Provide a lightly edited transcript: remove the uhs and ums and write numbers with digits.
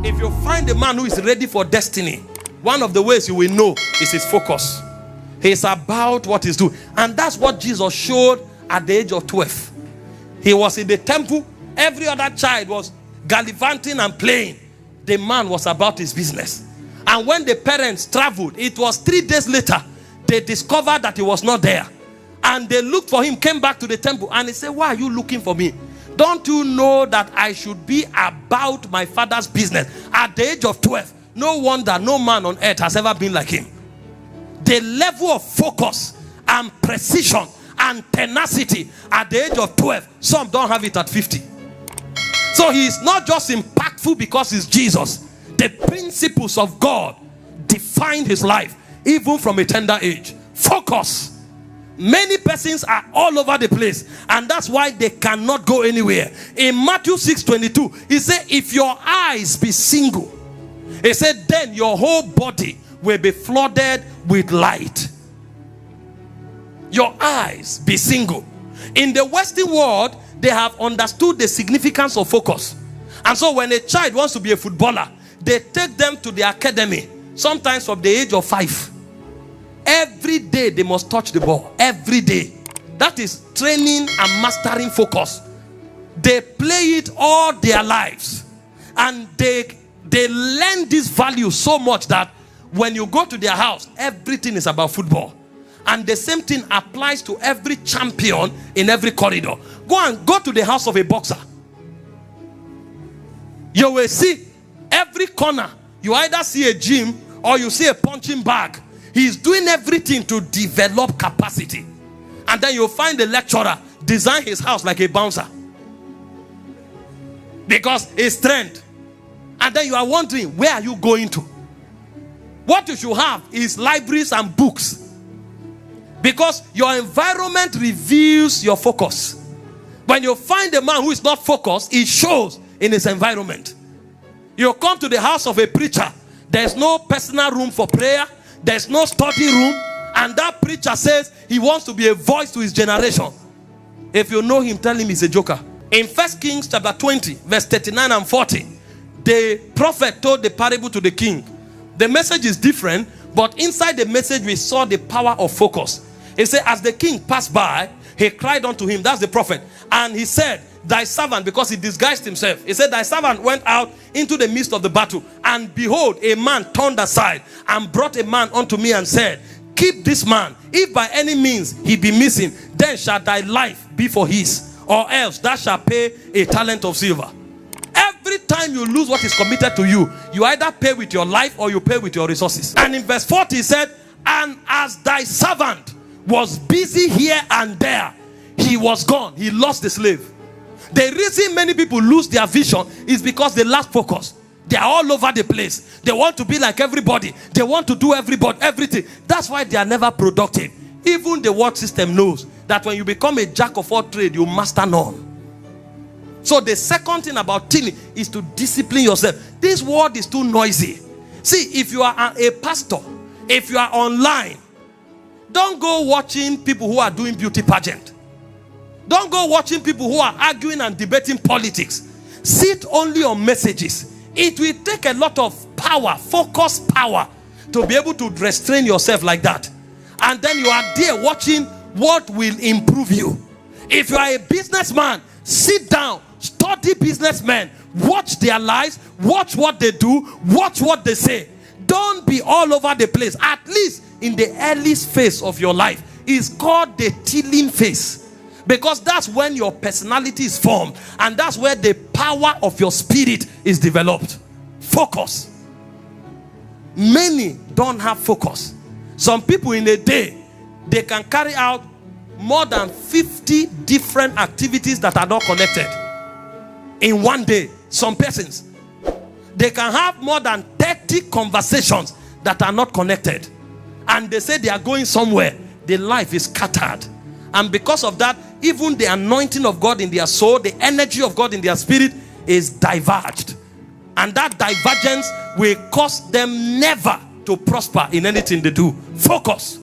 If you find a man who is ready for destiny, one of the ways you will know is his focus. He's about what he's doing. And that's what Jesus showed at the age of 12. He was in the temple. Every other child was gallivanting and playing. The man was about his business. And when the parents traveled, it was 3 days later, they discovered that he was not there. And they looked for him, came back to the temple, and he said, why are you looking for me? Don't you know that I should be about my father's business? At the age of 12, no wonder no man on earth has ever been like him. The level of focus and precision and tenacity at the age of 12, some don't have it at 50. So he is not just impactful because he's Jesus. The principles of God define his life even from a tender age. Focus. Many persons are all over the place, and that's why they cannot go anywhere. In Matthew 6:22, he said, if your eyes be single, he said, then your whole body will be flooded with light. Your eyes be single. In the Western world, they have understood the significance of focus. And so when a child wants to be a footballer, they take them to the academy, sometimes from the age of 5. Every day they must touch the ball. Every day. That is training and mastering focus. They play it all their lives. And they learn this value so much that when you go to their house, everything is about football. And the same thing applies to every champion in every corridor. Go to the house of a boxer. You will see every corner. You either see a gym or you see a punching bag. He's doing everything to develop capacity. And then you'll find the lecturer design his house like a bouncer, because his strength. And then you are wondering, where are you going to? What you should have is libraries and books, because your environment reveals your focus. When you find a man who is not focused, it shows in his environment. You come to the house of a preacher, there's no personal room for prayer, there's no study room, and that preacher says he wants to be a voice to his generation. If you know him, tell him he's a joker. In 1 Kings chapter 20, verse 39 and 40, the prophet told the parable to the king. The message is different, but inside the message we saw the power of focus. He said, as the king passed by, he cried unto him, that's the prophet, and he said, thy servant, because he disguised himself, he said, thy servant went out into the midst of the battle, and behold, a man turned aside and brought a man unto me and said, keep this man, if by any means he be missing, then shall thy life be for his, or else thou shalt pay a talent of silver. Every time you lose what is committed to you, you either pay with your life or you pay with your resources. And in verse 40 he said, and as thy servant was busy here and there, he was gone. He lost the slave. The reason many people lose their vision is because they lack focus. They are all over the place. They want to be like everybody. They want to do everything. That's why they are never productive. Even the world system knows that when you become a jack of all trades, you master none. So the second thing about tilling is to discipline yourself. This world is too noisy. See, if you are a pastor, if you are online, don't go watching people who are doing beauty pageant. Don't go watching people who are arguing and debating politics. Sit only on messages. It will take a lot of power, focus power, to be able to restrain yourself like that. And then you are there watching what will improve you. If you are a businessman, sit down, study businessmen, watch their lives, watch what they do, watch what they say. Don't be all over the place. At least in the earliest phase of your life is called the tilling phase. Because that's when your personality is formed. And that's where the power of your spirit is developed. Focus. Many don't have focus. Some people in a day, they can carry out more than 50 different activities that are not connected. In one day, some persons, they can have more than 30 conversations that are not connected. And they say they are going somewhere. Their life is scattered. And because of that, even the anointing of God in their soul, the energy of God in their spirit is diverged. And that divergence will cause them never to prosper in anything they do. Focus.